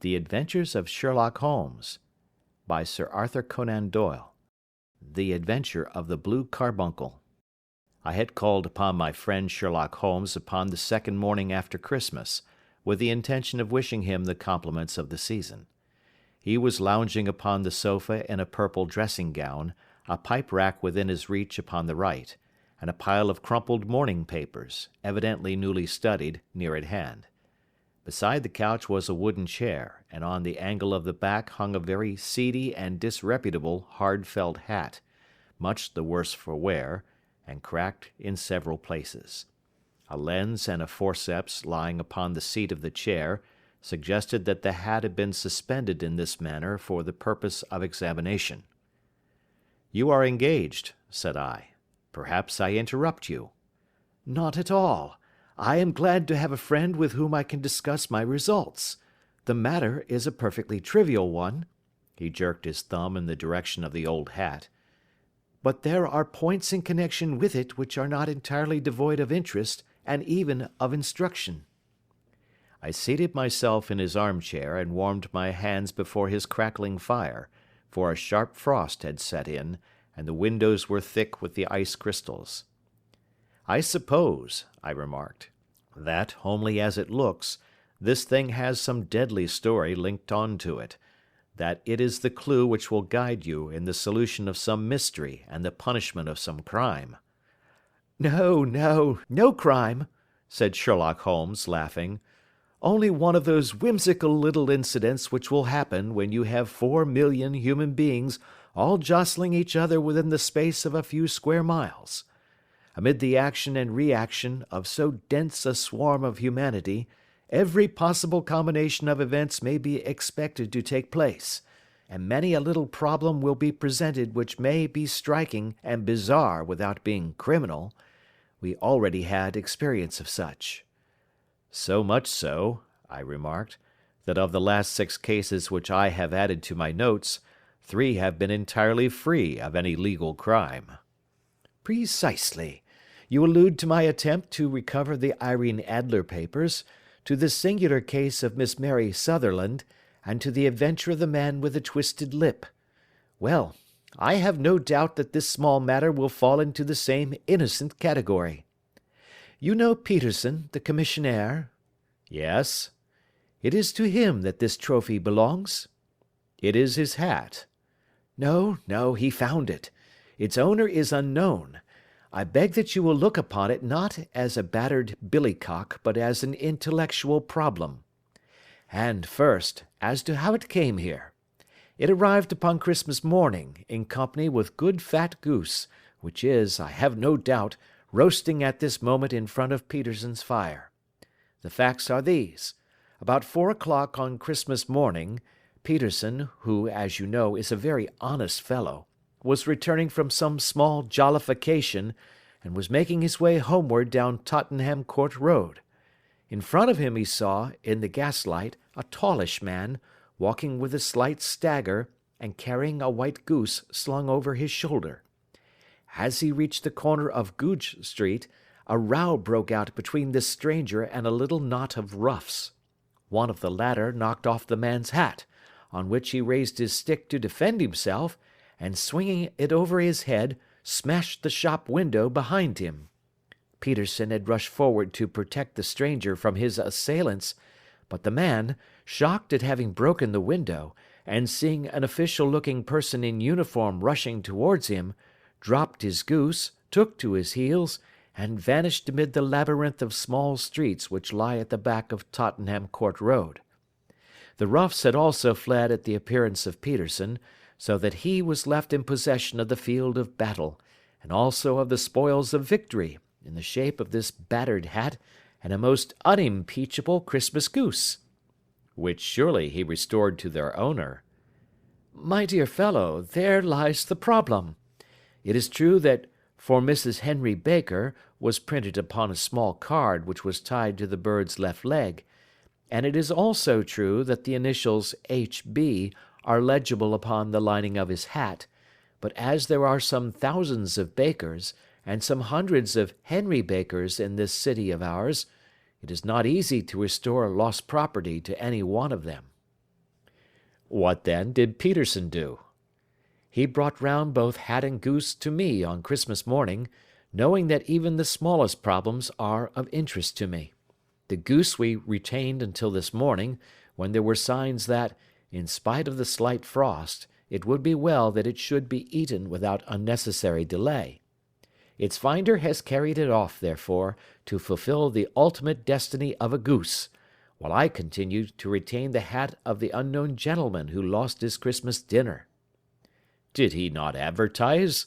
The Adventures of Sherlock Holmes, by Sir Arthur Conan Doyle. The Adventure of the Blue Carbuncle. I had called upon my friend Sherlock Holmes upon the second morning after Christmas, with the intention of wishing him the compliments of the season. He was lounging upon the sofa in a purple dressing-gown, a pipe-rack within his reach upon the right, and a pile of crumpled morning papers, evidently newly studied, near at hand. Beside the couch was a wooden chair, and on the angle of the back hung a very seedy and disreputable hard felt hat, much the worse for wear, and cracked in several places. A lens and a forceps lying upon the seat of the chair suggested that the hat had been suspended in this manner for the purpose of examination. "You are engaged," said I. "Perhaps I interrupt you." "Not at all. I am glad to have a friend with whom I can discuss my results. The matter is a perfectly trivial one." He jerked his thumb in the direction of the old hat. "But there are points in connection with it which are not entirely devoid of interest and even of instruction." I seated myself in his armchair and warmed my hands before his crackling fire, for a sharp frost had set in, and the windows were thick with the ice crystals. "I suppose," I remarked, "that, homely as it looks, this thing has some deadly story linked on to it, that it is the clue which will guide you in the solution of some mystery and the punishment of some crime." No crime," said Sherlock Holmes, laughing. "Only one of those whimsical little incidents which will happen when you have 4,000,000 human beings all jostling each other within the space of a few square miles. Amid the action and reaction of so dense a swarm of humanity, every possible combination of events may be expected to take place, and many a little problem will be presented which may be striking and bizarre without being criminal. We already had experience of such." "So much so," I remarked, "that of the last 6 cases which I have added to my notes, 3 have been entirely free of any legal crime." "Precisely. You allude to my attempt to recover the Irene Adler papers, to the singular case of Miss Mary Sutherland, and to the adventure of the man with the twisted lip. Well, I have no doubt that this small matter will fall into the same innocent category. You know Peterson, the commissionaire?" "Yes." "It is to him that this trophy belongs?" "It is his hat." No, he found it. Its owner is unknown. I beg that you will look upon it not as a battered billycock, but as an intellectual problem. And first, as to how it came here. It arrived upon Christmas morning, in company with good fat goose, which is, I have no doubt, roasting at this moment in front of Peterson's fire. The facts are these. About 4 o'clock on Christmas morning, Peterson, who, as you know, is a very honest fellow, was returning from some small jollification, and was making his way homeward down Tottenham Court Road. In front of him he saw, in the gaslight, a tallish man, walking with a slight stagger, and carrying a white goose slung over his shoulder. As he reached the corner of Goodge Street, a row broke out between this stranger and a little knot of roughs. One of the latter knocked off the man's hat, on which he raised his stick to defend himself, and swinging it over his head, smashed the shop window behind him. Peterson had rushed forward to protect the stranger from his assailants, but the man, shocked at having broken the window, and seeing an official-looking person in uniform rushing towards him, dropped his goose, took to his heels, and vanished amid the labyrinth of small streets which lie at the back of Tottenham Court Road. The roughs had also fled at the appearance of Peterson, so that he was left in possession of the field of battle, and also of the spoils of victory, in the shape of this battered hat and a most unimpeachable Christmas goose." "Which surely he restored to their owner." "My dear fellow, there lies the problem. It is true that 'For Mrs. Henry Baker' was printed upon a small card which was tied to the bird's left leg, and it is also true that the initials H.B. are legible upon the lining of his hat, but as there are some thousands of Bakers, and some hundreds of Henry Bakers in this city of ours, it is not easy to restore lost property to any one of them." What then did Peterson do? He brought round both hat and goose to me on Christmas morning, knowing that even the smallest problems are of interest to me. The goose we retained until this morning, when there were signs that, in spite of the slight frost, it would be well that it should be eaten without unnecessary delay. Its finder has carried it off, therefore, to fulfill the ultimate destiny of a goose, while I continue to retain the hat of the unknown gentleman who lost his Christmas dinner. Did he not advertise?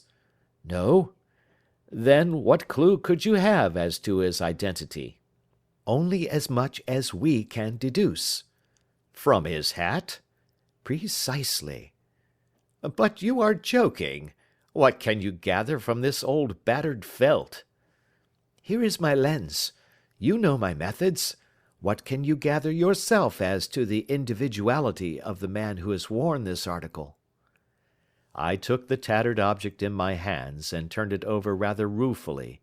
No. Then what clue could you have as to his identity? Only as much as we can deduce. From his hat? Precisely. But you are joking. What can you gather from this old battered felt? Here is my lens. You know my methods. What can you gather yourself as to the individuality of the man who has worn this article? I took the tattered object in my hands and turned it over rather ruefully.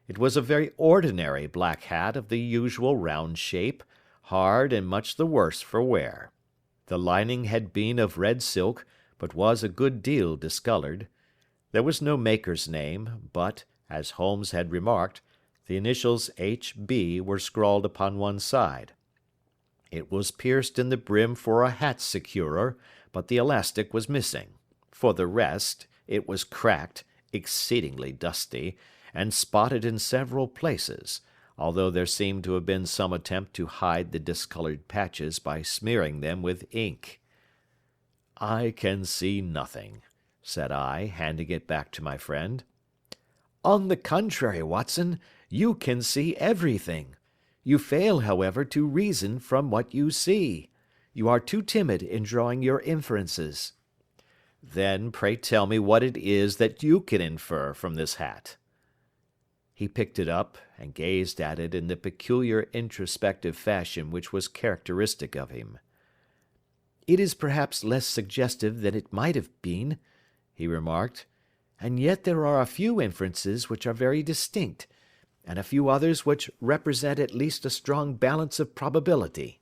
It was a very ordinary black hat of the usual round shape, hard and much the worse for wear. The lining had been of red silk, but was a good deal discolored. There was no maker's name, but, as Holmes had remarked, the initials H.B. were scrawled upon one side. It was pierced in the brim for a hat securer, but the elastic was missing. For the rest, it was cracked, exceedingly dusty, and spotted in several places, although there seemed to have been some attempt to hide the discolored patches by smearing them with ink. I can see nothing, said I, handing it back to my friend. On the contrary, Watson, you can see everything. You fail, however, to reason from what you see. You are too timid in drawing your inferences. Then pray tell me what it is that you can infer from this hat. He picked it up and gazed at it in the peculiar introspective fashion which was characteristic of him. It is perhaps less suggestive than it might have been, he remarked, and yet there are a few inferences which are very distinct, and a few others which represent at least a strong balance of probability.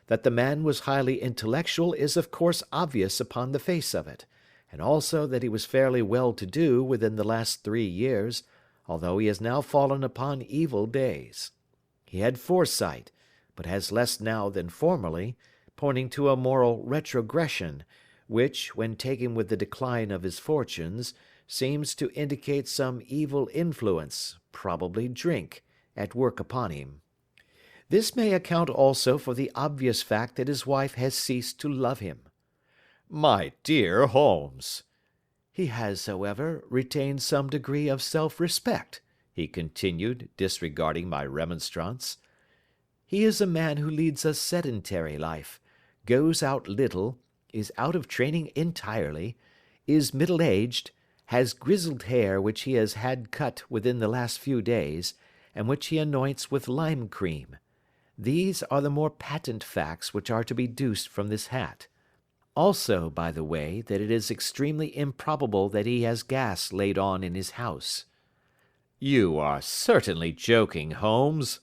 That the man was highly intellectual is of course obvious upon the face of it, and also that he was fairly well-to-do within the last 3 years, although he has now fallen upon evil days. He had foresight, but has less now than formerly, pointing to a moral retrogression, which, when taken with the decline of his fortunes, seems to indicate some evil influence, probably drink, at work upon him. This may account also for the obvious fact that his wife has ceased to love him. My dear Holmes! He has, however, retained some degree of self-respect, he continued, disregarding my remonstrance. He is a man who leads a sedentary life, goes out little, is out of training entirely, is middle-aged, has grizzled hair which he has had cut within the last few days, and which he anoints with lime cream. These are the more patent facts which are to be deduced from this hat. Also, by the way, that it is extremely improbable that he has gas laid on in his house. You are certainly joking, Holmes.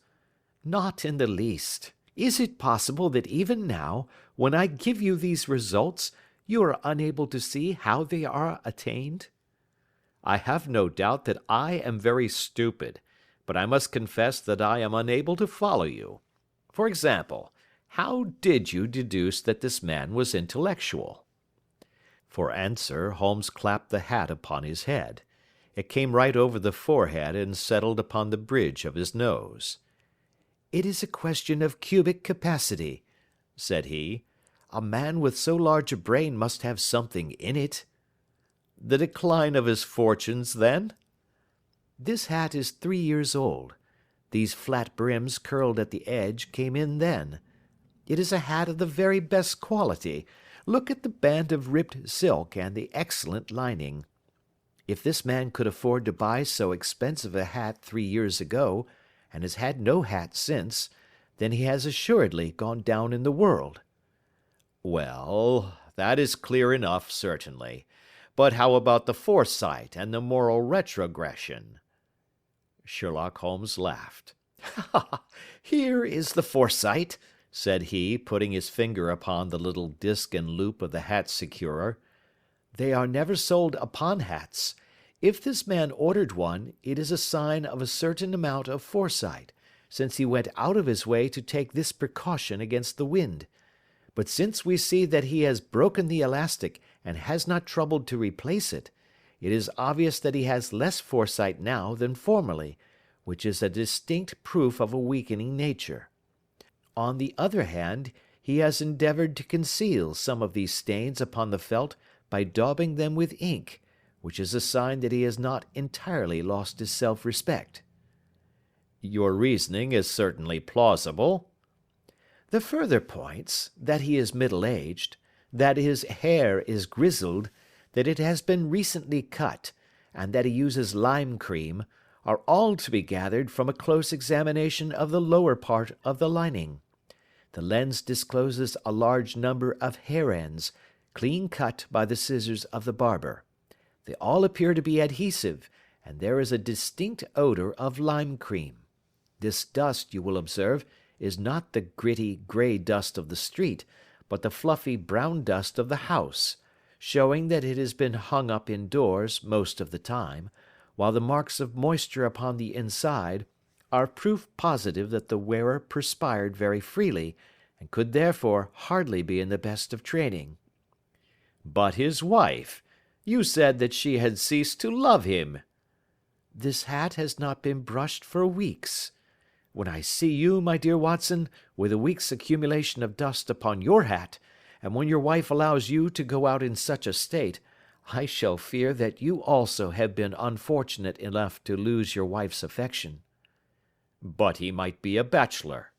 Not in the least. Is it possible that even now, when I give you these results, you are unable to see how they are attained? I have no doubt that I am very stupid, but I must confess that I am unable to follow you. For example, how did you deduce that this man was intellectual? For answer, Holmes clapped the hat upon his head. It came right over the forehead and settled upon the bridge of his nose. It is a question of cubic capacity, said he. A man with so large a brain must have something in it. The decline of his fortunes, then? This hat is 3 years old. These flat brims curled at the edge came in then. It is a hat of the very best quality. Look at the band of ribbed silk and the excellent lining. If this man could afford to buy so expensive a hat 3 years ago, and has had no hat since, then he has assuredly gone down in the world. Well, that is clear enough, certainly. But how about the foresight and the moral retrogression? Sherlock Holmes laughed. Here is the foresight, said he, putting his finger upon the little disc and loop of the hat securer. "They are never sold upon hats. If this man ordered one, it is a sign of a certain amount of foresight, since he went out of his way to take this precaution against the wind. But since we see that he has broken the elastic and has not troubled to replace it, it is obvious that he has less foresight now than formerly, which is a distinct proof of a weakening nature. On the other hand, he has endeavored to conceal some of these stains upon the felt by daubing them with ink, which is a sign that he has not entirely lost his self-respect." "Your reasoning is certainly plausible." "The further points, that he is middle-aged, that his hair is grizzled, that it has been recently cut, and that he uses lime cream, are all to be gathered from a close examination of the lower part of the lining. The lens discloses a large number of hair ends, clean cut by the scissors of the barber. They all appear to be adhesive, and there is a distinct odor of lime cream. This dust, you will observe, is not the gritty grey dust of the street, but the fluffy brown dust of the house, showing that it has been hung up indoors most of the time, while the marks of moisture upon the inside are proof positive that the wearer perspired very freely, and could therefore hardly be in the best of training." "But his wife? You said that she had ceased to love him." "This hat has not been brushed for weeks. When I see you, my dear Watson, with a week's accumulation of dust upon your hat, and when your wife allows you to go out in such a state, I shall fear that you also have been unfortunate enough to lose your wife's affection." "But he might be a bachelor."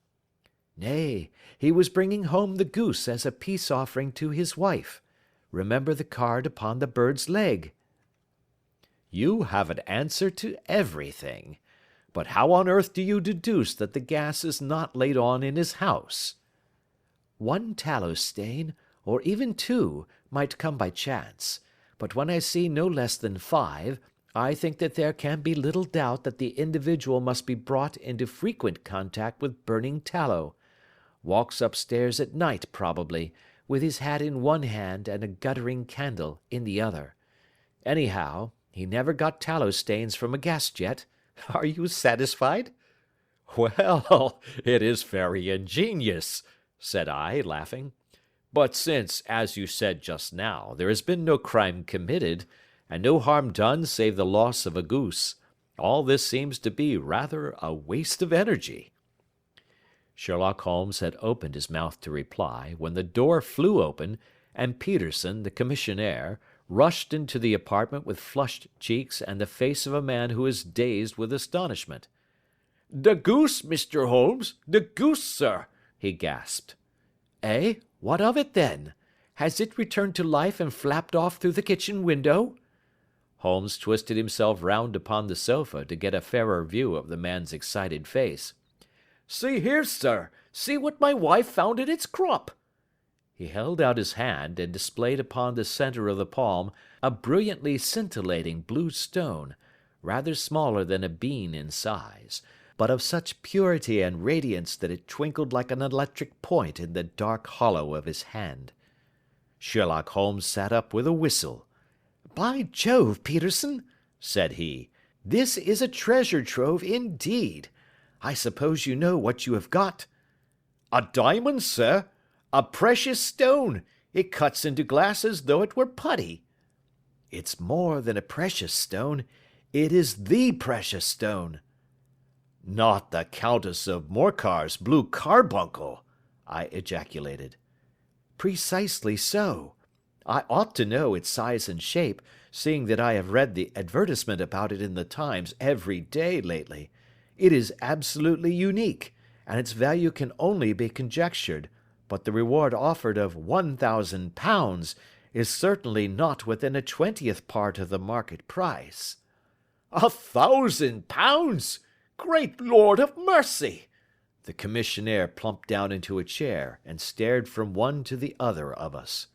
"Nay, he was bringing home the goose as a peace offering to his wife. Remember the card upon the bird's leg." "You have an answer to everything. But how on earth do you deduce that the gas is not laid on in his house?" "One tallow stain, or even two, might come by chance, but when I see no less than 5, I think that there can be little doubt that the individual must be brought into frequent contact with burning tallow. Walks upstairs at night, probably, with his hat in one hand and a guttering candle in the other. Anyhow, he never got tallow stains from a gas jet. Are you satisfied?" "Well, it is very ingenious," said I, laughing. "But since, as you said just now, there has been no crime committed, and no harm done save the loss of a goose, all this seems to be rather a waste of energy." Sherlock Holmes had opened his mouth to reply, when the door flew open, and Peterson, the commissionaire, rushed into the apartment with flushed cheeks and the face of a man who is dazed with astonishment. "The goose, Mr. Holmes, the goose, sir," he gasped. "Eh? What of it, then? Has it returned to life and flapped off through the kitchen window?" Holmes twisted himself round upon the sofa to get a fairer view of the man's excited face. "See here, sir, see what my wife found in its crop." He held out his hand, and displayed upon the centre of the palm a brilliantly scintillating blue stone, rather smaller than a bean in size, but of such purity and radiance that it twinkled like an electric point in the dark hollow of his hand. Sherlock Holmes sat up with a whistle. "By Jove, Peterson," said he, "this is a treasure trove indeed. I suppose you know what you have got?" "A diamond, sir. A precious stone. It cuts into glass as though it were putty." "It's more than a precious stone. It is the precious stone." "Not the Countess of Morcar's blue carbuncle!" I ejaculated. "Precisely so. I ought to know its size and shape, seeing that I have read the advertisement about it in the Times every day lately. It is absolutely unique, and its value can only be conjectured, but the reward offered of £1,000 is certainly not within a 20th part of the market price." £1,000! Great Lord of mercy! The commissionaire plumped down into a chair and stared from one to the other of us.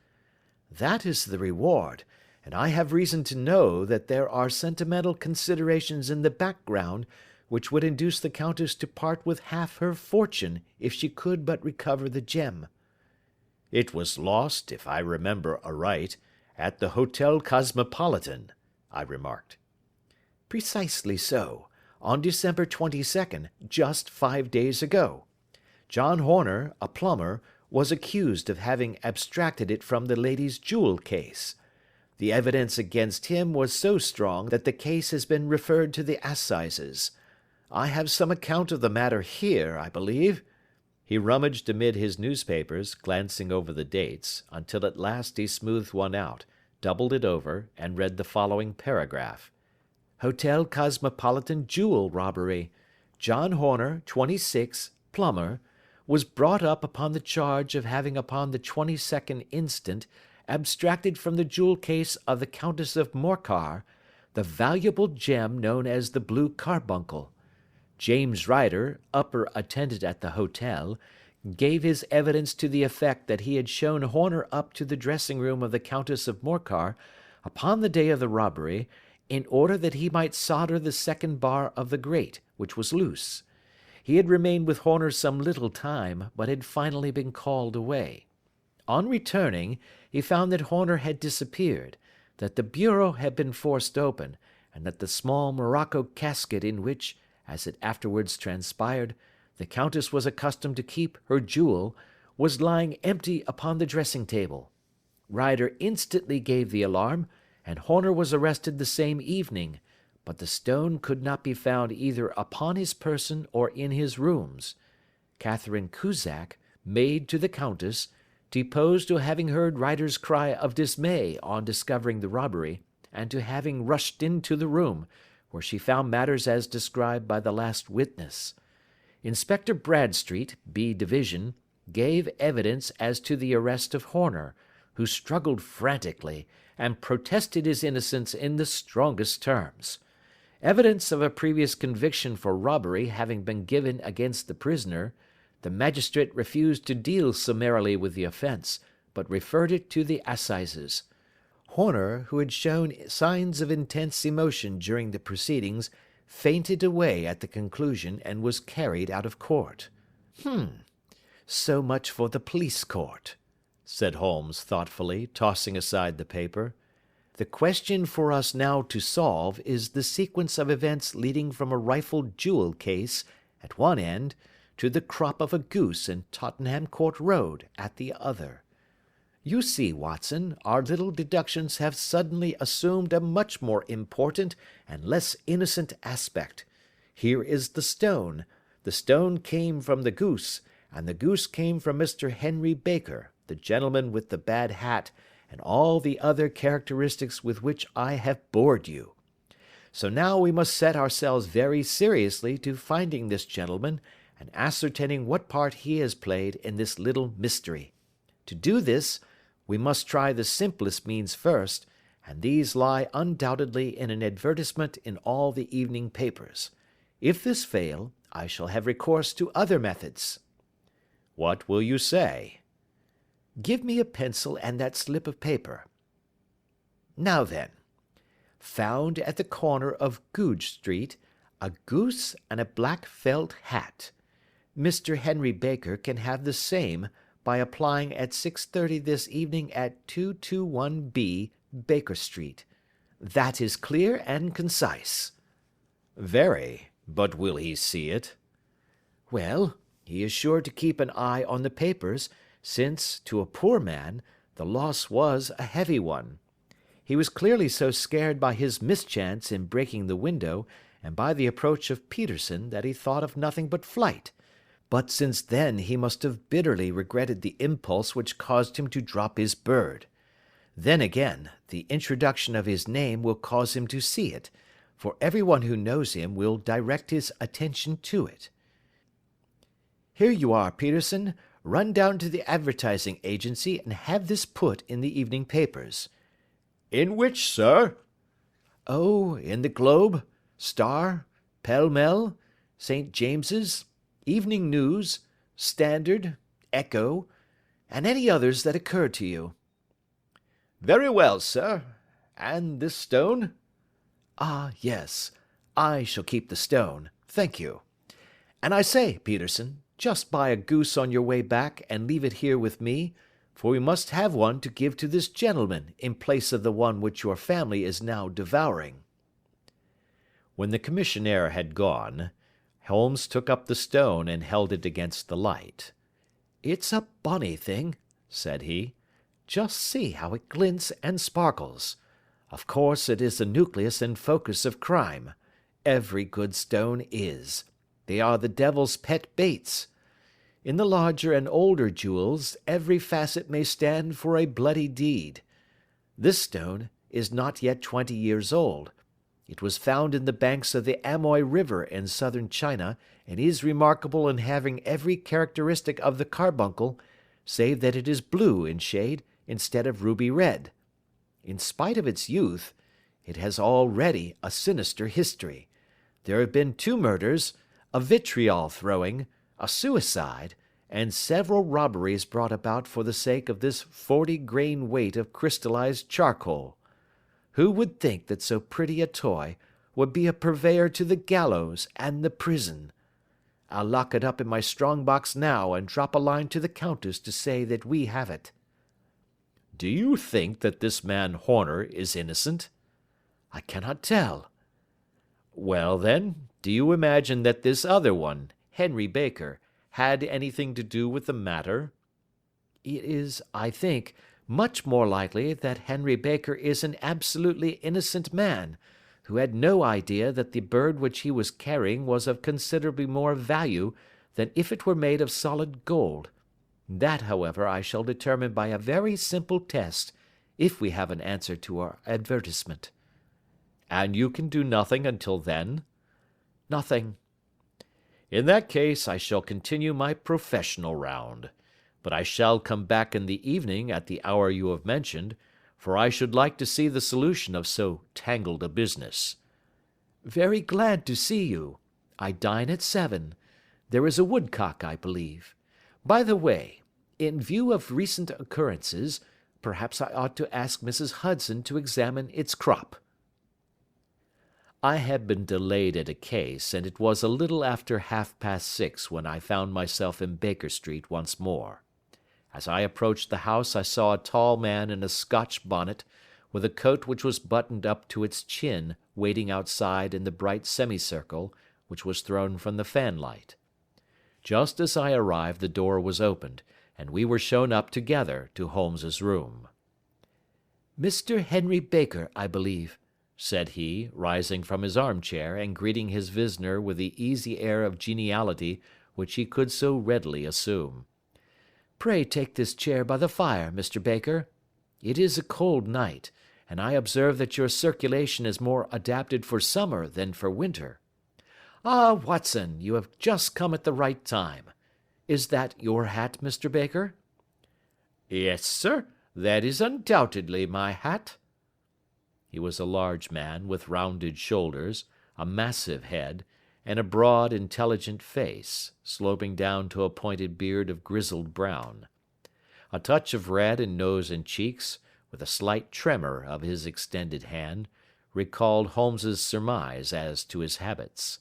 "That is the reward, and I have reason to know that there are sentimental considerations in the background which would induce the Countess to part with half her fortune if she could but recover the gem." "It was lost, if I remember aright, at the Hotel Cosmopolitan," I remarked. "Precisely so, on December 22nd, just 5 days ago. John Horner, a plumber, was accused of having abstracted it from the lady's jewel case. The evidence against him was so strong that the case has been referred to the assizes. I have some account of the matter here, I believe." He rummaged amid his newspapers, glancing over the dates, until at last he smoothed one out, doubled it over, and read the following paragraph. "Hotel Cosmopolitan jewel robbery. John Horner, 26, plumber, was brought up upon the charge of having upon the 22nd instant abstracted from the jewel case of the Countess of Morcar the valuable gem known as the blue carbuncle. James Ryder, upper attendant at the hotel, gave his evidence to the effect that he had shown Horner up to the dressing room of the Countess of Morcar upon the day of the robbery, in order that he might solder the second bar of the grate, which was loose. He had remained with Horner some little time, but had finally been called away. On returning, he found that Horner had disappeared, that the bureau had been forced open, and that the small morocco casket in which, as it afterwards transpired, the Countess was accustomed to keep her jewel, was lying empty upon the dressing-table. Ryder instantly gave the alarm, and Horner was arrested the same evening, but the stone could not be found either upon his person or in his rooms. Catherine Cusack, maid to the Countess, deposed to having heard Ryder's cry of dismay on discovering the robbery, and to having rushed into the room, where she found matters as described by the last witness. Inspector Bradstreet, B Division, gave evidence as to the arrest of Horner, who struggled frantically, and protested his innocence in the strongest terms. Evidence of a previous conviction for robbery having been given against the prisoner, the magistrate refused to deal summarily with the offence, but referred it to the assizes. Horner, who had shown signs of intense emotion during the proceedings, fainted away at the conclusion and was carried out of court. So much for the police court," said Holmes thoughtfully, tossing aside the paper. "The question for us now to solve is the sequence of events leading from a rifled jewel case at one end to the crop of a goose in Tottenham Court Road at the other. You see, Watson, our little deductions have suddenly assumed a much more important and less innocent aspect. Here is the stone. The stone came from the goose, and the goose came from Mr. Henry Baker, the gentleman with the bad hat, and all the other characteristics with which I have bored you. So now we must set ourselves very seriously to finding this gentleman, and ascertaining what part he has played in this little mystery. To do this, we must try the simplest means first, and these lie undoubtedly in an advertisement in all the evening papers. If this fail, I shall have recourse to other methods." "What will you say?" "Give me a pencil and that slip of paper. Now then, found at the corner of Goodge Street, a goose and a black felt hat. Mr. Henry Baker can have the same by applying at 6:30 this evening at 221B Baker Street. That is clear and concise." "Very, but will he see it?" "Well, he is sure to keep an eye on the papers, since, to a poor man, the loss was a heavy one. He was clearly so scared by his mischance in breaking the window, and by the approach of Peterson, that he thought of nothing but flight. But since then he must have bitterly regretted the impulse which caused him to drop his bird. Then again, the introduction of his name will cause him to see it, for everyone who knows him will direct his attention to it. Here you are, Peterson. Run down to the advertising agency and have this put in the evening papers." "In which, sir?" "Oh, in the Globe, Star, Pall Mall, St. James's, Evening News, Standard, Echo, and any others that occur to you." "Very well, sir. And this stone?" "Ah, yes. I shall keep the stone. Thank you. And I say, Peterson, just buy a goose on your way back and leave it here with me, for we must have one to give to this gentleman in place of the one which your family is now devouring." When the commissionaire had gone, Holmes took up the stone and held it against the light. "It's a bonny thing," said he. "Just see how it glints and sparkles. Of course it is the nucleus and focus of crime. Every good stone is. They are the devil's pet baits. In the larger and older jewels, every facet may stand for a bloody deed. This stone is not yet 20 years old. It was found in the banks of the Amoy River in southern China, and is remarkable in having every characteristic of the carbuncle, save that it is blue in shade instead of ruby red. In spite of its youth, it has already a sinister history. There have been 2 murders, a vitriol throwing, a suicide, and several robberies brought about for the sake of this 40-grain weight of crystallized charcoal. Who would think that so pretty a toy would be a purveyor to the gallows and the prison? I'll lock it up in my strong box now and drop a line to the Countess to say that we have it." "Do you think that this man Horner is innocent?" "I cannot tell." "Well, then, do you imagine that this other one, Henry Baker, had anything to do with the matter?" "It is, I think, much more likely that Henry Baker is an absolutely innocent man, who had no idea that the bird which he was carrying was of considerably more value than if it were made of solid gold. That, however, I shall determine by a very simple test, if we have an answer to our advertisement." "And you can do nothing until then?" "Nothing." "In that case I shall continue my professional round. But I shall come back in the evening at the hour you have mentioned, for I should like to see the solution of so tangled a business." "Very glad to see you. I dine at 7. There is a woodcock, I believe. By the way, in view of recent occurrences, perhaps I ought to ask Mrs. Hudson to examine its crop." I had been delayed at a case, and it was a little after 6:30 when I found myself in Baker Street once more. As I approached the house I saw a tall man in a Scotch bonnet, with a coat which was buttoned up to its chin, waiting outside in the bright semicircle which was thrown from the fanlight. Just as I arrived the door was opened, and we were shown up together to Holmes's room. "Mr. Henry Baker, I believe," said he, rising from his armchair and greeting his visitor with the easy air of geniality which he could so readily assume. "Pray take this chair by the fire, Mr. Baker. It is a cold night, and I observe that your circulation is more adapted for summer than for winter. Ah, Watson, you have just come at the right time. Is that your hat, Mr. Baker?" "Yes, sir, that is undoubtedly my hat." He was a large man with rounded shoulders, a massive head, and a broad, intelligent face, sloping down to a pointed beard of grizzled brown. A touch of red in nose and cheeks, with a slight tremor of his extended hand, recalled Holmes's surmise as to his habits.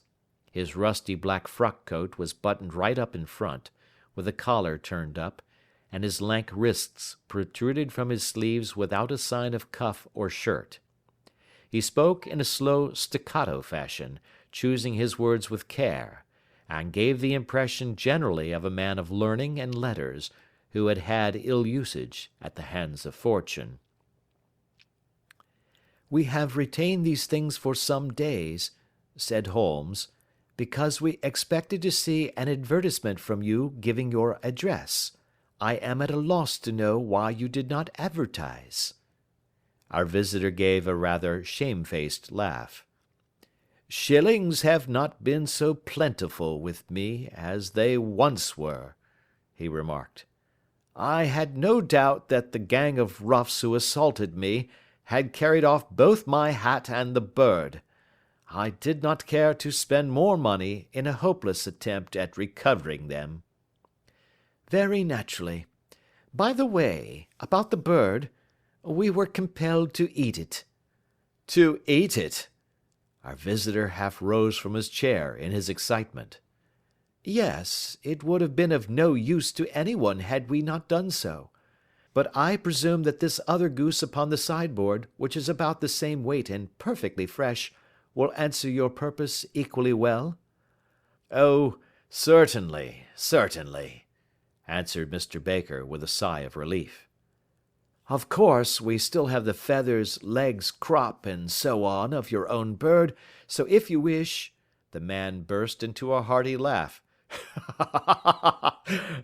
His rusty black frock coat was buttoned right up in front, with the collar turned up, and his lank wrists protruded from his sleeves without a sign of cuff or shirt. He spoke in a slow staccato fashion, choosing his words with care, and gave the impression generally of a man of learning and letters, who had had ill usage at the hands of fortune. "We have retained these things for some days," said Holmes, "because we expected to see an advertisement from you giving your address. I am at a loss to know why you did not advertise." Our visitor gave a rather shamefaced laugh. "Shillings have not been so plentiful with me as they once were," he remarked. "I had no doubt that the gang of roughs who assaulted me had carried off both my hat and the bird. I did not care to spend more money in a hopeless attempt at recovering them." "Very naturally. By the way, about the bird, we were compelled to eat it." "To eat it?" Our visitor half rose from his chair in his excitement. Yes, it would have been of no use to anyone had we not done so. But I presume that this other goose upon the sideboard, which is about the same weight and perfectly fresh, will answer your purpose equally well? Oh, certainly, certainly, answered Mr. Baker with a sigh of relief. Of course, we still have the feathers, legs, crop, and so on of your own bird, so if you wish— The man burst into a hearty laugh.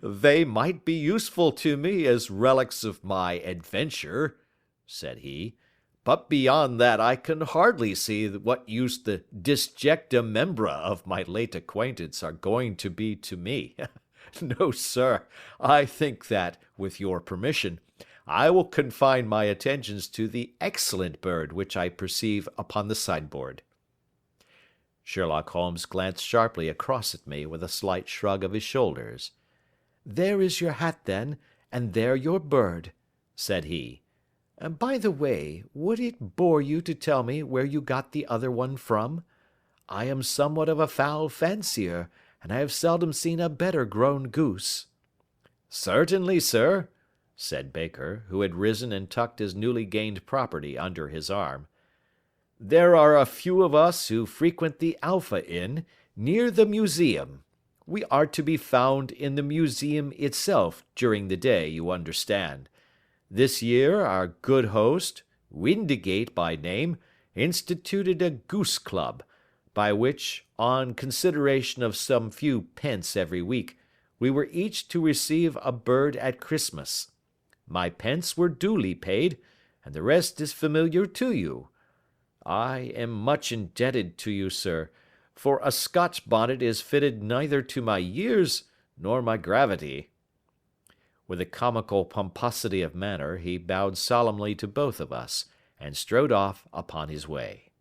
They might be useful to me as relics of my adventure, said he, but beyond that I can hardly see what use the disjecta membra of my late acquaintance are going to be to me. No, sir, I think that, with your permission, I will confine my attentions to the excellent bird which I perceive upon the sideboard. Sherlock Holmes glanced sharply across at me with a slight shrug of his shoulders. There is your hat, then, and there your bird, said he. By the way, would it bore you to tell me where you got the other one from? I am somewhat of a fowl fancier, and I have seldom seen a better grown goose. Certainly, sir, said Baker, who had risen and tucked his newly gained property under his arm. There are a few of us who frequent the Alpha Inn, near the museum. We are to be found in the museum itself during the day, you understand. This year our good host, Windigate by name, instituted a goose club, by which, on consideration of some few pence every week, we were each to receive a bird at Christmas. My pence were duly paid, and the rest is familiar to you. I am much indebted to you, sir, for a Scotch bonnet is fitted neither to my years nor my gravity. With a comical pomposity of manner, he bowed solemnly to both of us, and strode off upon his way.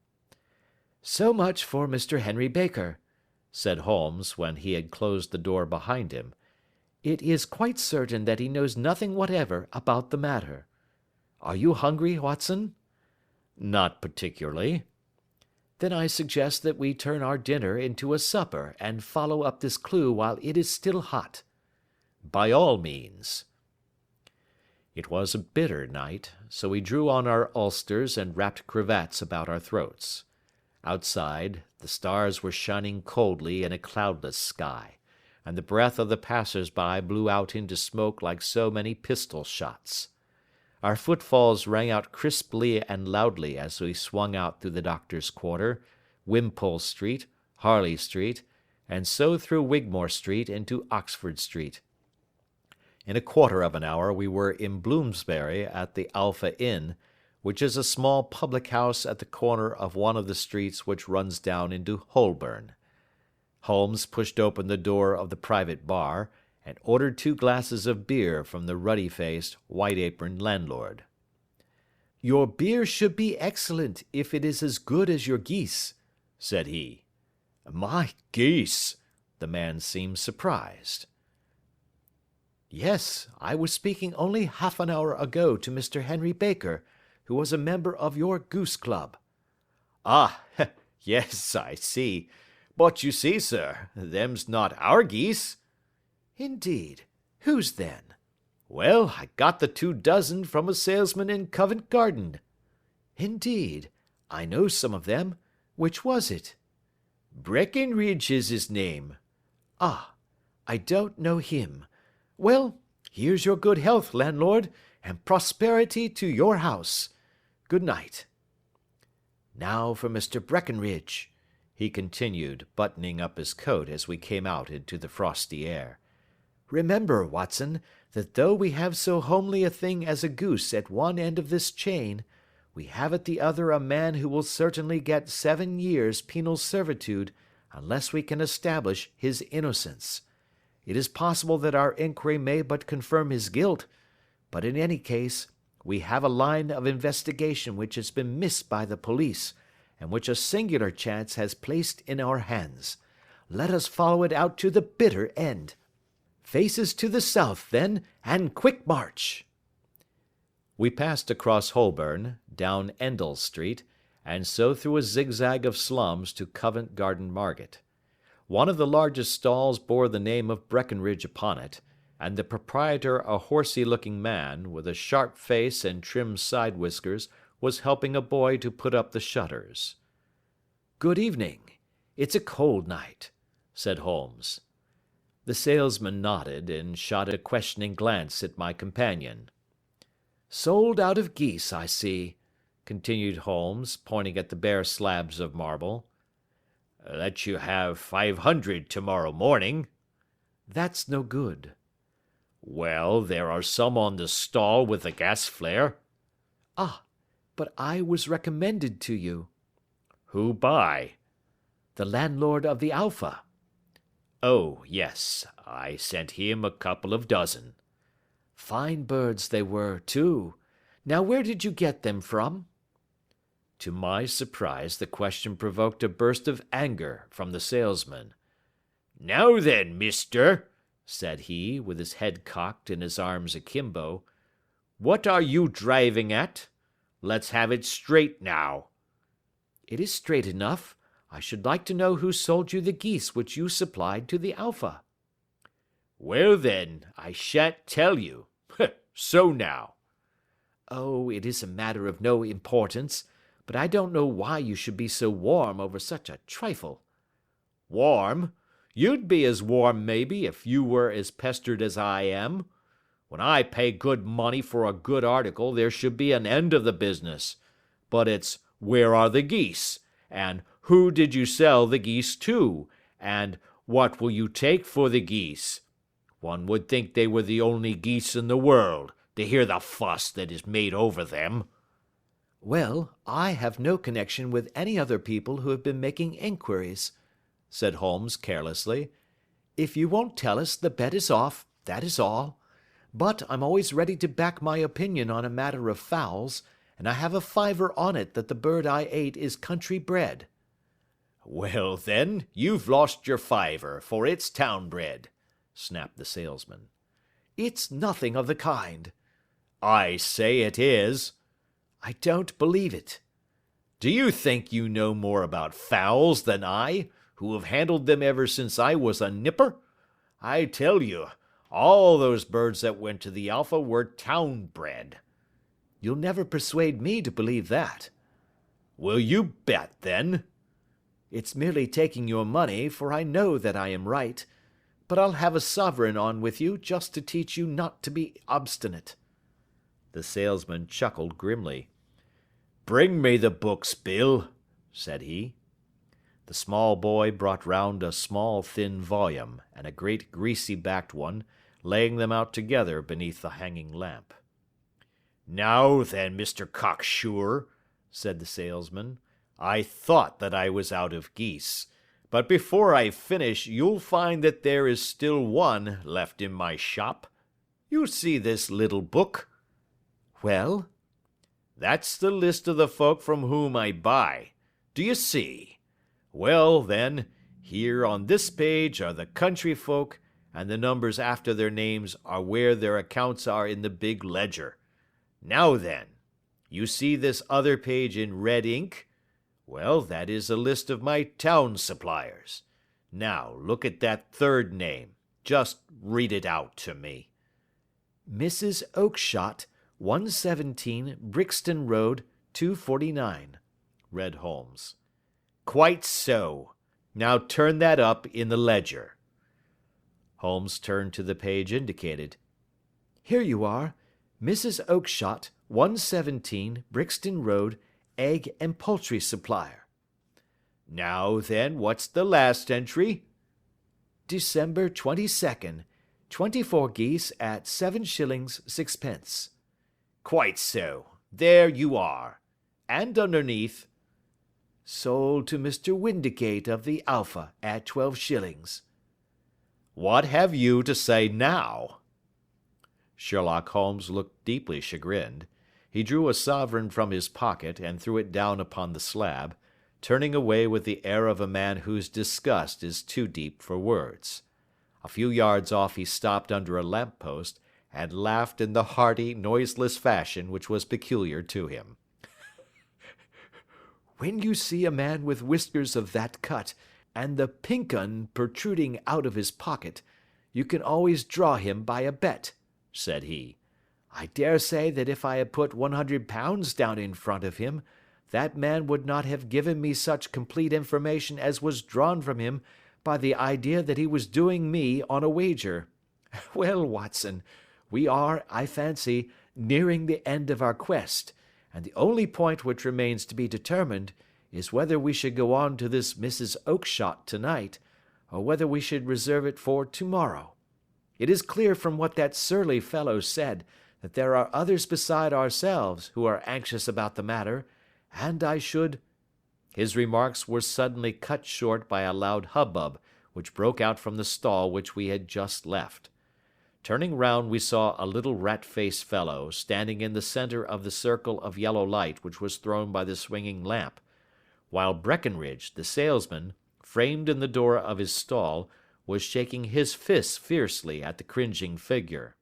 So much for Mr. Henry Baker, said Holmes, when he had closed the door behind him. It is quite certain that he knows nothing whatever about the matter. Are you hungry, Watson? Not particularly. Then I suggest that we turn our dinner into a supper and follow up this clue while it is still hot. By all means. It was a bitter night, so we drew on our ulsters and wrapped cravats about our throats. Outside, the stars were shining coldly in a cloudless sky, and the breath of the passers-by blew out into smoke like so many pistol shots. Our footfalls rang out crisply and loudly as we swung out through the Doctor's Quarter, Wimpole Street, Harley Street, and so through Wigmore Street into Oxford Street. In a quarter of an hour we were in Bloomsbury at the Alpha Inn, which is a small public house at the corner of one of the streets which runs down into Holborn. Holmes pushed open the door of the private bar, and ordered 2 glasses of beer from the ruddy-faced, white-aproned landlord. Your beer should be excellent if it is as good as your geese, said he. My geese! The man seemed surprised. Yes, I was speaking only half an hour ago to Mr. Henry Baker, who was a member of your goose club. Ah, yes, I see. But you see, sir, them's not our geese. Indeed. Whose then? Well, I got the 2 dozen from a salesman in Covent Garden. Indeed. I know some of them. Which was it? Breckenridge is his name. Ah, I don't know him. Well, here's your good health, landlord, and prosperity to your house. Good night. Now for Mr. Breckenridge, he continued, buttoning up his coat as we came out into the frosty air. Remember, Watson, that though we have so homely a thing as a goose at one end of this chain, we have at the other a man who will certainly get 7 years penal servitude unless we can establish his innocence. It is possible that our inquiry may but confirm his guilt, but in any case, we have a line of investigation which has been missed by the police, and which a singular chance has placed in our hands. Let us follow it out to the bitter end. Faces to the south, then, and quick march. We passed across Holborn, down Endell Street, and so through a zigzag of slums to Covent Garden Market. One of the largest stalls bore the name of Breckenridge upon it, and the proprietor, a horsey-looking man, with a sharp face and trim side whiskers, was helping a boy to put up the shutters. "Good evening. It's a cold night," said Holmes. The salesman nodded and shot a questioning glance at my companion. "Sold out of geese, I see," continued Holmes, pointing at the bare slabs of marble. "Let you have 500 tomorrow morning." "That's no good." "Well, there are some on the stall with the gas flare." "Ah, but I was recommended to you." "Who by?" "The landlord of the Alpha." "Oh, yes, I sent him a couple of dozen." "Fine birds they were, too. Now where did you get them from?" To my surprise, the question provoked a burst of anger from the salesman. "Now then, mister," said he, with his head cocked and his arms akimbo, "what are you driving at? Let's have it straight now." "It is straight enough. I should like to know who sold you the geese which you supplied to the Alpha." "Well then, I shan't tell you. So now." "Oh, it is a matter of no importance, but I don't know why you should be so warm over such a trifle." "Warm? You'd be as warm, maybe, if you were as pestered as I am. When I pay good money for a good article, there should be an end of the business. But it's, where are the geese? And who did you sell the geese to? And what will you take for the geese? One would think they were the only geese in the world, to hear the fuss that is made over them." "Well, I have no connection with any other people who have been making inquiries," said Holmes carelessly. "If you won't tell us, the bet is off, that is all. But I'm always ready to back my opinion on a matter of fowls, and I have a fiver on it that the bird I ate is country bred." "Well, then, you've lost your fiver, for it's town bred," snapped the salesman. "It's nothing of the kind." "I say it is." "I don't believe it." "Do you think you know more about fowls than I, who have handled them ever since I was a nipper? I tell you, all those birds that went to the Alpha were town bred." "You'll never persuade me to believe that." "Will you bet, then?" "It's merely taking your money, for I know that I am right. But I'll have a sovereign on with you just to teach you not to be obstinate." The salesman chuckled grimly. "Bring me the books, Bill," said he. The small boy brought round a small thin volume, and a great greasy-backed one, laying them out together beneath the hanging lamp. "Now then, Mr. Cocksure," said the salesman, "I thought that I was out of geese, but before I finish you'll find that there is still one left in my shop. You see this little book?" "Well?" "That's the list of the folk from whom I buy. Do you see? Well, then, here on this page are the country folk, and the numbers after their names are where their accounts are in the big ledger. Now then, you see this other page in red ink? Well, that is a list of my town suppliers. Now, look at that third name. Just read it out to me." "Mrs. Oakshott, 117 Brixton Road, 249, read Holmes. "Quite so. Now turn that up in the ledger." Holmes turned to the page indicated. "Here you are. Mrs. Oakshott, 117 Brixton Road, egg and poultry supplier." "Now then, what's the last entry?" "December 22nd, 24 geese at 7 shillings 6 pence." "Quite so. There you are. And underneath?" "Sold to Mr. Windicate of the Alpha at 12 shillings. "What have you to say now?" Sherlock Holmes looked deeply chagrined. He drew a sovereign from his pocket and threw it down upon the slab, turning away with the air of a man whose disgust is too deep for words. A few yards off he stopped under a lamp-post, and laughed in the hearty, noiseless fashion which was peculiar to him. When you see a man with whiskers of that cut, and the pink 'un protruding out of his pocket, you can always draw him by a bet," said he. "I dare say that if I had put £100 down in front of him, that man would not have given me such complete information as was drawn from him by the idea that he was doing me on a wager. Well, Watson, we are, I fancy, nearing the end of our quest, and the only point which remains to be determined is whether we should go on to this Mrs. Oakshott tonight, or whether we should reserve it for tomorrow. It is clear from what that surly fellow said that there are others beside ourselves who are anxious about the matter, and I should—" His remarks were suddenly cut short by a loud hubbub which broke out from the stall which we had just left. Turning round, we saw a little rat-faced fellow standing in the centre of the circle of yellow light which was thrown by the swinging lamp, while Breckenridge, the salesman, framed in the door of his stall, was shaking his fists fiercely at the cringing figure.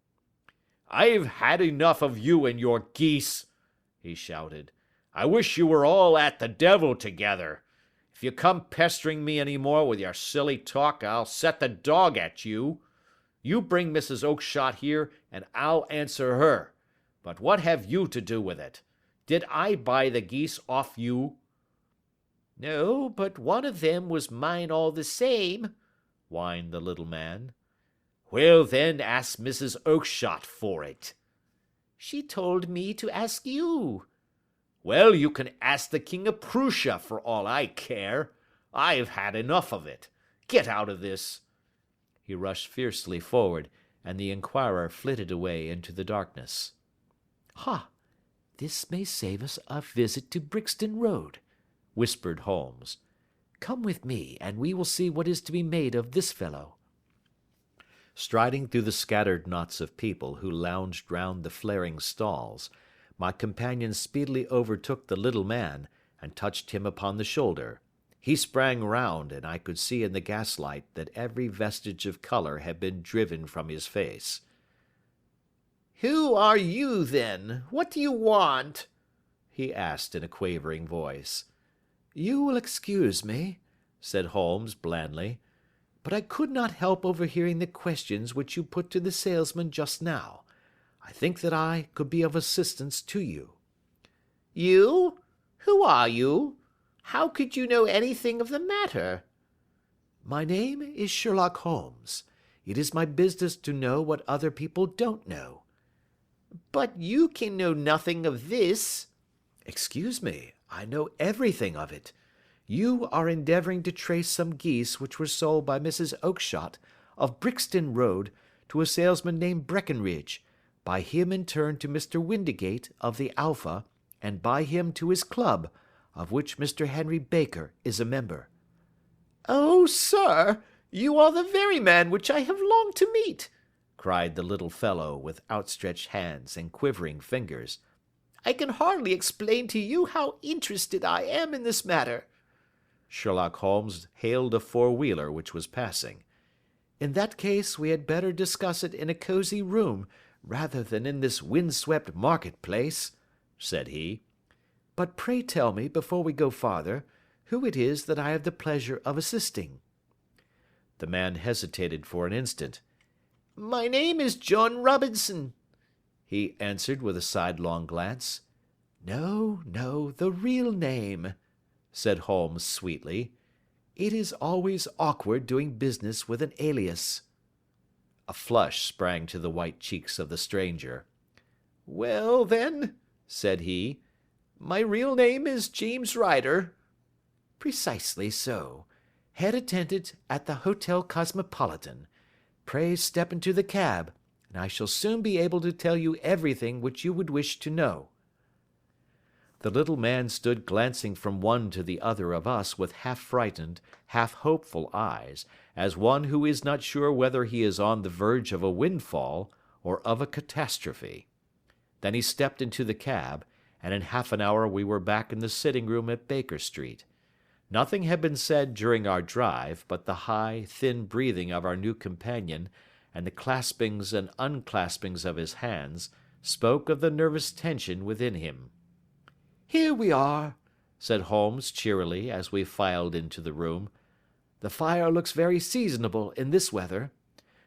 "I've had enough of you and your geese," he shouted. "I wish you were all at the devil together. If you come pestering me any more with your silly talk, I'll set the dog at you. You bring Mrs. Oakshott here, and I'll answer her. But what have you to do with it? Did I buy the geese off you?" "No, but one of them was mine all the same," whined the little man. "Well, then, ask Mrs. Oakshott for it." "She told me to ask you." "Well, you can ask the King of Prussia for all I care. I've had enough of it. Get out of this." He rushed fiercely forward, and the inquirer flitted away into the darkness. "Ha! This may save us a visit to Brixton Road," whispered Holmes. "Come with me, and we will see what is to be made of this fellow." Striding through the scattered knots of people who lounged round the flaring stalls, my companion speedily overtook the little man, and touched him upon the shoulder. He sprang round, and I could see in the gaslight that every vestige of colour had been driven from his face. "Who are you, then? What do you want?" he asked in a quavering voice. "You will excuse me," said Holmes blandly, "but I could not help overhearing the questions which you put to the salesman just now. I think that I could be of assistance to you." "You? Who are you? How could you know anything of the matter?" "My name is Sherlock Holmes. It is my business to know what other people don't know." "But you can know nothing of this." "Excuse me, I know everything of it. You are endeavouring to trace some geese which were sold by Mrs. Oakshott, of Brixton Road, to a salesman named Breckenridge, by him in turn to Mr. Windigate, of the Alpha, and by him to his club, of which Mr. Henry Baker is a member." "Oh, sir, you are the very man which I have longed to meet," cried the little fellow with outstretched hands and quivering fingers. "I can hardly explain to you how interested I am in this matter." Sherlock Holmes hailed a four-wheeler which was passing. "In that case we had better discuss it in a cosy room rather than in this wind-swept market-place," said he. "But pray tell me, before we go farther, who it is that I have the pleasure of assisting." The man hesitated for an instant. "My name is John Robinson," he answered with a sidelong glance. "No, no, the real name," said Holmes sweetly. "It is always awkward doing business with an alias." A flush sprang to the white cheeks of the stranger. "Well, then," said he, "my real name is James Ryder." "Precisely so. Head attendant at the Hotel Cosmopolitan. Pray step into the cab, and I shall soon be able to tell you everything which you would wish to know." The little man stood glancing from one to the other of us with half-frightened, half-hopeful eyes, as one who is not sure whether he is on the verge of a windfall or of a catastrophe. Then he stepped into the cab, and in half an hour we were back in the sitting-room at Baker Street. Nothing had been said during our drive, but the high, thin breathing of our new companion, and the claspings and unclaspings of his hands, spoke of the nervous tension within him. "Here we are," said Holmes cheerily as we filed into the room. "The fire looks very seasonable in this weather.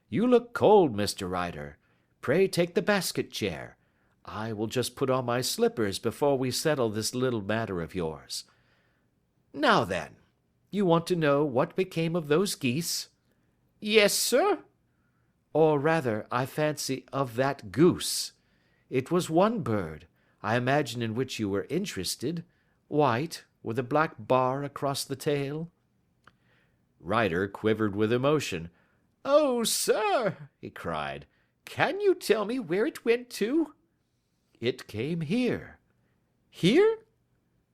You look cold, Mr. Ryder. Pray take the basket chair. I will just put on my slippers before we settle this little matter of yours. Now then, you want to know what became of those geese?" "Yes, sir." "Or rather, I fancy, of that goose. It was one bird, I imagine, in which you were interested. White, with a black bar across the tail." Ryder quivered with emotion. "Oh, sir," he cried, "can you tell me where it went to?" "It came here." "Here?"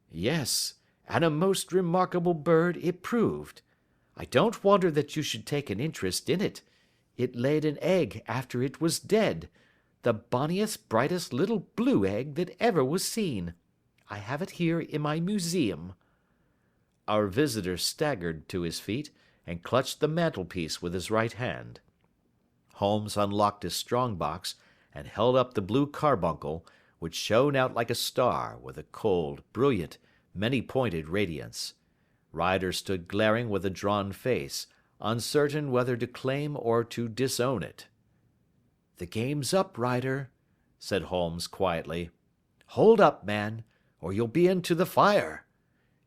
"Yes, and a most remarkable bird it proved. I don't wonder that you should take an interest in it. It laid an egg after it was dead, the bonniest, brightest little blue egg that ever was seen. I have it here in my museum." Our visitor staggered to his feet and clutched the mantelpiece with his right hand. Holmes unlocked his strong box and held up the blue carbuncle, which shone out like a star with a cold, brilliant, many-pointed radiance. Ryder stood glaring with a drawn face, uncertain whether to claim or to disown it. "The game's up, Ryder," said Holmes quietly. "Hold up, man, or you'll be into the fire.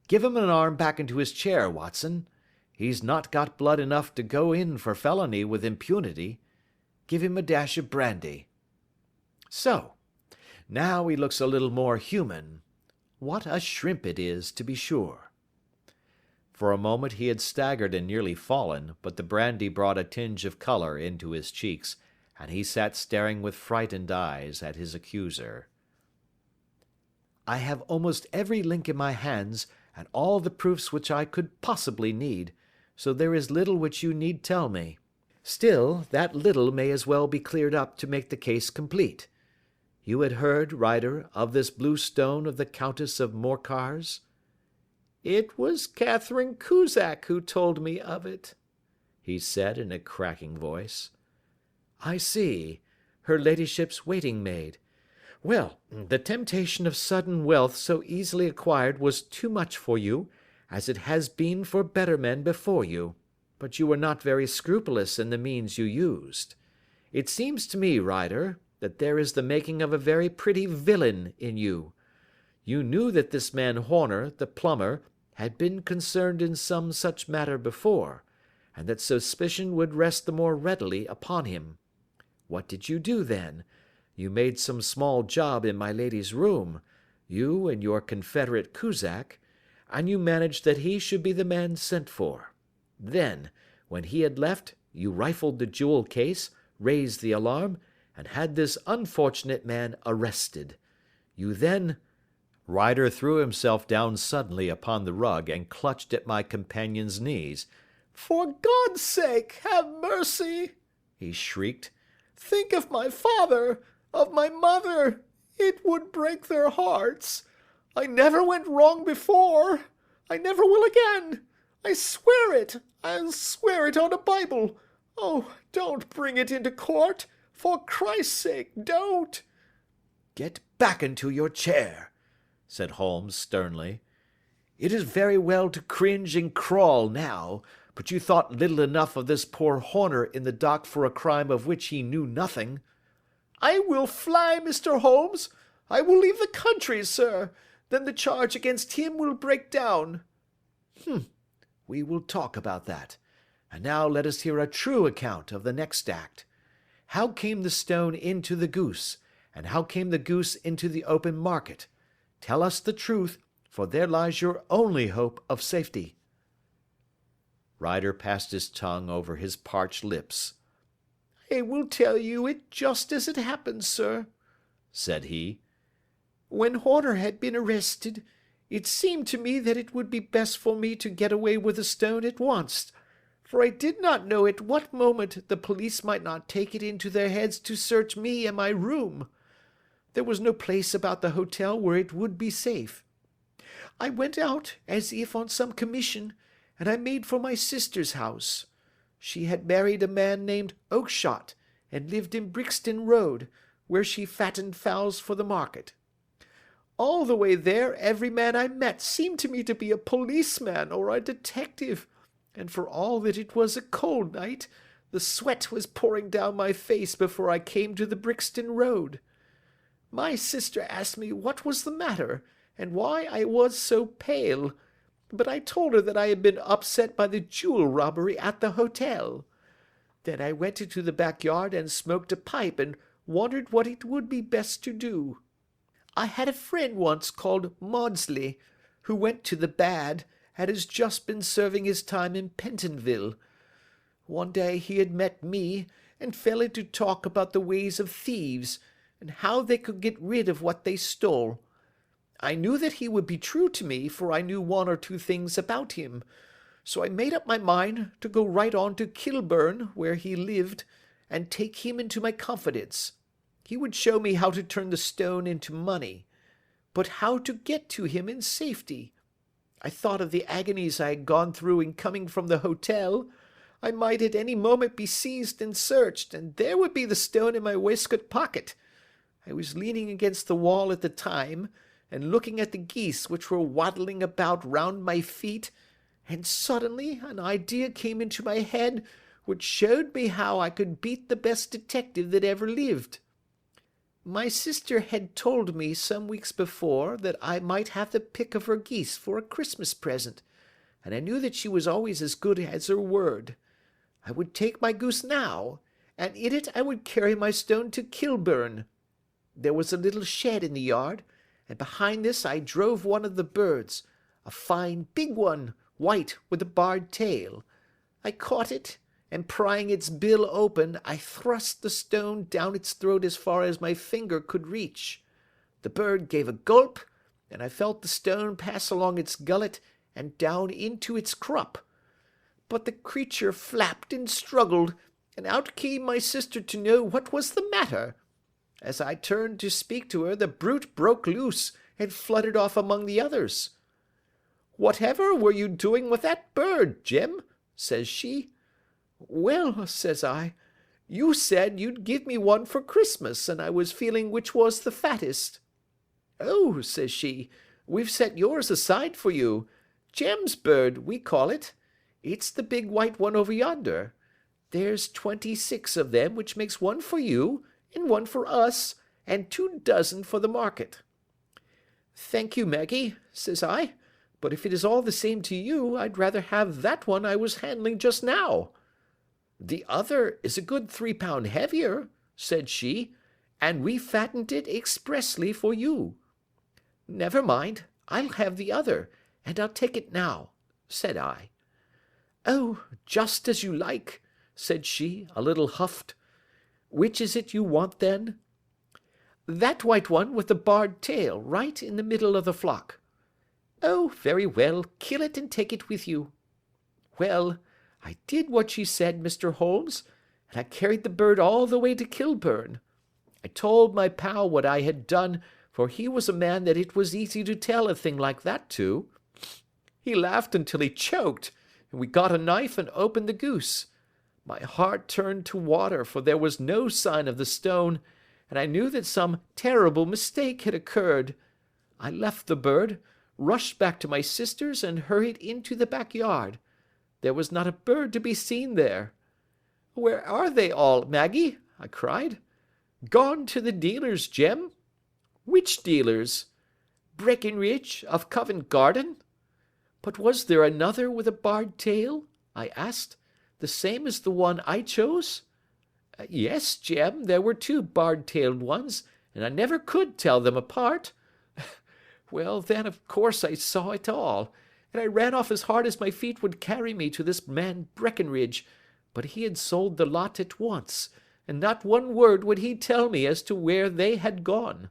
Give him an arm back into his chair, Watson. He's not got blood enough to go in for felony with impunity. Give him a dash of brandy. So, now he looks a little more human. What a shrimp it is, to be sure." For a moment he had staggered and nearly fallen, but the brandy brought a tinge of colour into his cheeks, and he sat staring with frightened eyes at his accuser. "I have almost every link in my hands, and all the proofs which I could possibly need, so there is little which you need tell me. Still, that little may as well be cleared up to make the case complete. You had heard, Ryder, of this blue stone of the Countess of Morcar's?" "It was Catherine Cusack who told me of it," he said in a cracking voice. "I see. Her ladyship's waiting maid. Well, the temptation of sudden wealth so easily acquired was too much for you, as it has been for better men before you, but you were not very scrupulous in the means you used. It seems to me, Ryder, that there is the making of a very pretty villain in you. You knew that this man Horner, the plumber, had been concerned in some such matter before, and that suspicion would rest the more readily upon him. What did you do then? You made some small job in my lady's room, you and your confederate Cusack, and you managed that he should be the man sent for. Then, when he had left, you rifled the jewel case, raised the alarm, and had this unfortunate man arrested. You then—" Ryder threw himself down suddenly upon the rug and clutched at my companion's knees. "For God's sake, have mercy!" he shrieked. "Think of my father, of my mother. It would break their hearts. I never went wrong before. I never will again. I swear it. I'll swear it on a Bible. Oh, don't bring it into court. For Christ's sake, don't." "Get back into your chair," said Holmes sternly. "It is very well to cringe and crawl now, but you thought little enough of this poor Horner in the dock for a crime of which he knew nothing." "I will fly, Mr. Holmes. I will leave the country, sir. Then the charge against him will break down." We will talk about that. And now let us hear a true account of the next act. How came the stone into the goose, and how came the goose into the open market? Tell us the truth, for there lies your only hope of safety." Ryder passed his tongue over his parched lips. "I will tell you it just as it happened, sir," said he. "When Horner had been arrested, it seemed to me that it would be best for me to get away with the stone at once, for I did not know at what moment the police might not take it into their heads to search me and my room. There was no place about the hotel where it would be safe. I went out as if on some commission, and I made for my sister's house. She had married a man named Oakshott, and lived in Brixton Road, where she fattened fowls for the market. All the way there, every man I met seemed to me to be a policeman or a detective, and for all that it was a cold night, the sweat was pouring down my face before I came to the Brixton Road. My sister asked me what was the matter, and why I was so pale, but I told her that I had been upset by the jewel robbery at the hotel. Then I went into the backyard and smoked a pipe and wondered what it would be best to do. I had a friend once called Maudsley, who went to the bad, and has just been serving his time in Pentonville. One day he had met me, and fell into talk about the ways of thieves, and how they could get rid of what they stole. I knew that he would be true to me, for I knew one or two things about him, so I made up my mind to go right on to Kilburn, where he lived, and take him into my confidence. He would show me how to turn the stone into money, but how to get to him in safety. I thought of the agonies I had gone through in coming from the hotel. I might at any moment be seized and searched, and there would be the stone in my waistcoat pocket. I was leaning against the wall at the time, and looking at the geese which were waddling about round my feet, and suddenly an idea came into my head which showed me how I could beat the best detective that ever lived. My sister had told me some weeks before that I might have the pick of her geese for a Christmas present, and I knew that she was always as good as her word. I would take my goose now, and in it I would carry my stone to Kilburn. There was a little shed in the yard, and behind this I drove one of the birds, a fine big one, white with a barred tail. I caught it, and prying its bill open, I thrust the stone down its throat as far as my finger could reach. The bird gave a gulp, and I felt the stone pass along its gullet and down into its crop. But the creature flapped and struggled, and out came my sister to know what was the matter. As I turned to speak to her, the brute broke loose and fluttered off among the others. "Whatever were you doing with that bird, Jim?" says she. "Well," says I, "you said you'd give me one for Christmas, and I was feeling which was the fattest." "Oh," says she, "we've set yours aside for you. Jem's bird, we call it. It's the big white one over yonder. There's 26 of them, which makes one for you, and one for us, and 24 for the market." "Thank you, Maggie," says I, "but if it is all the same to you, I'd rather have that one I was handling just now." "The other is a good 3 pound heavier," said she, "and we fattened it expressly for you." "Never mind, I'll have the other, and I'll take it now," said I. "Oh, just as you like," said she, a little huffed. "Which is it you want, then?" "That white one with the barred tail, right in the middle of the flock." "Oh, very well, kill it and take it with you." Well, I did what she said, Mr. Holmes, and I carried the bird all the way to Kilburn. I told my pal what I had done, for he was a man that it was easy to tell a thing like that to. He laughed until he choked, and we got a knife and opened the goose. My heart turned to water, for there was no sign of the stone, and I knew that some terrible mistake had occurred. I left the bird, rushed back to my sister's, and hurried into the backyard. There was not a bird to be seen there. "Where are they all, Maggie?" I cried. "Gone to the dealers, Jem." "Which dealers?" "Breckenridge, of Covent Garden." "But was there another with a barred tail?" I asked. "The same as the one I chose?" "Yes, Jem, there were 2 barred-tailed ones, and I never could tell them apart." Well, then, of course, I saw it all, and I ran off as hard as my feet would carry me to this man Breckenridge, but he had sold the lot at once, and not one word would he tell me as to where they had gone.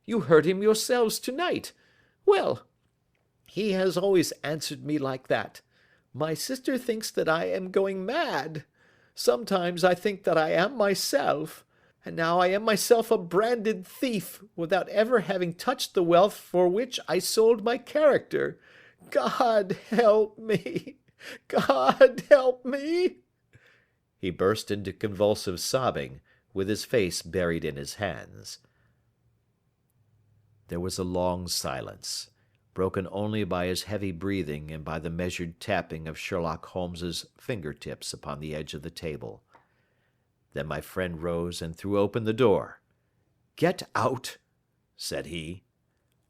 You heard him yourselves tonight. Well, he has always answered me like that. My sister thinks that I am going mad. Sometimes I think that I am myself, and now I am myself a branded thief, without ever having touched the wealth for which I sold my character. God help me! God help me!" He burst into convulsive sobbing, with his face buried in his hands. There was a long silence, broken only by his heavy breathing and by the measured tapping of Sherlock Holmes's fingertips upon the edge of the table. Then my friend rose and threw open the door. "Get out," said he.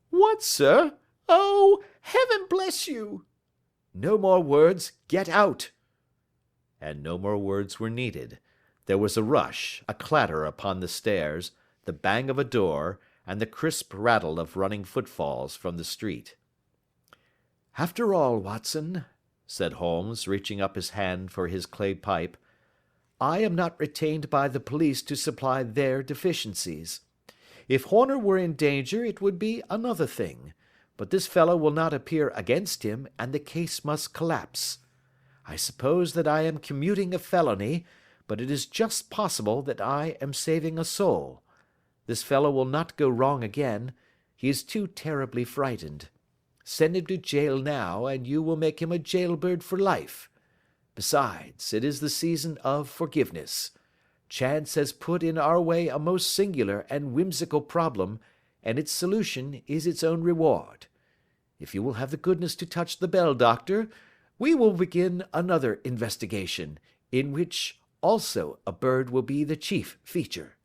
"What, sir? Oh, heaven bless you!" "No more words. Get out." And no more words were needed. There was a rush, a clatter upon the stairs, the bang of a door, and the crisp rattle of running footfalls from the street. "After all, Watson," said Holmes, reaching up his hand for his clay pipe, "I am not retained by the police to supply their deficiencies. If Horner were in danger it would be another thing, but this fellow will not appear against him, and the case must collapse. I suppose that I am commuting a felony, but it is just possible that I am saving a soul. This fellow will not go wrong again. He is too terribly frightened. Send him to jail now, and you will make him a jailbird for life. Besides, it is the season of forgiveness. Chance has put in our way a most singular and whimsical problem, and its solution is its own reward. If you will have the goodness to touch the bell, doctor, we will begin another investigation, in which also a bird will be the chief feature."